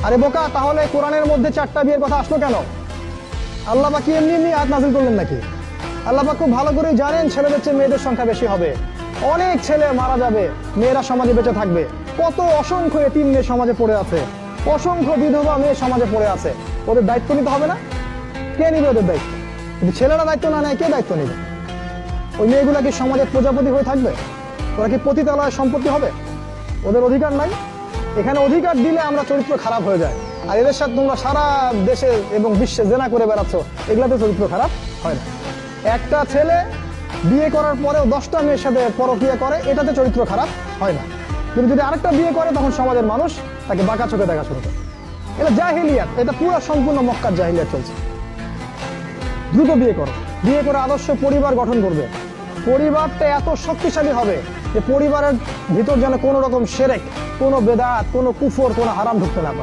আরে বোকা, তাহলে কোরআনের মধ্যে 4টা বিয়ের কথা আসলো কেন? আল্লাহ পাক কি এমনি এমনি আয়াত নাযিল করলেন নাকি? আল্লাহ পাক খুব ভালো করে জানেন ছেলেদের চেয়ে মেয়েদের সংখ্যা বেশি হবে, অনেক ছেলে মারা যাবে, মেয়েরা সমাজে বেঁচে থাকবে। কত অসংখ্য এতিম মেয়ে সমাজে পড়ে আছে, অসংখ্য বিধবা মেয়ে সমাজে পড়ে আছে। ওদের দায়িত্ব নিতে হবে না? কে নিবে ওদের দায়িত্ব? যদি ছেলেরা দায়িত্ব না নেয়, কে দায়িত্ব নিবে? ওই মেয়েগুলা কি সমাজের প্রজাপতি হয়ে থাকবে? ওরা কি পতিতালয়ের সম্পত্তি হবে? ওদের অধিকার নাই? এখানে অধিকার দিলে আমরা চরিত্র খারাপ হয়ে যায়। আর এদের সাথে তোমরা সারা দেশে এবং বিশ্বে জেনা করে বেড়াচ্ছ, এগুলাতে চরিত্র খারাপ হয় না। একটা ছেলে বিয়ে করার পরেও 10টা মেয়ের সাথে পরকীয়া করে, এটাতে চরিত্র খারাপ হয় না। কিন্তু যদি আরেকটা বিয়ে করে, তখন সমাজের মানুষ তাকে বাঁকা চোখে দেখা শুরু করে। এটা জাহিলিয়াত, এটা পুরো সম্পূর্ণ মক্কার জাহিলিয়াত চলছে। দ্রুত বিয়ে করো, বিয়ে করে আদর্শ পরিবার গঠন করবে। পরিবারটা এত শক্তিশালী হবে যে পরিবারের ভিতর যেন কোনো রকম শিরক, কোনো বেদাত, কোনো কুফর, কোনো হারাম ঢুকতে না পারে।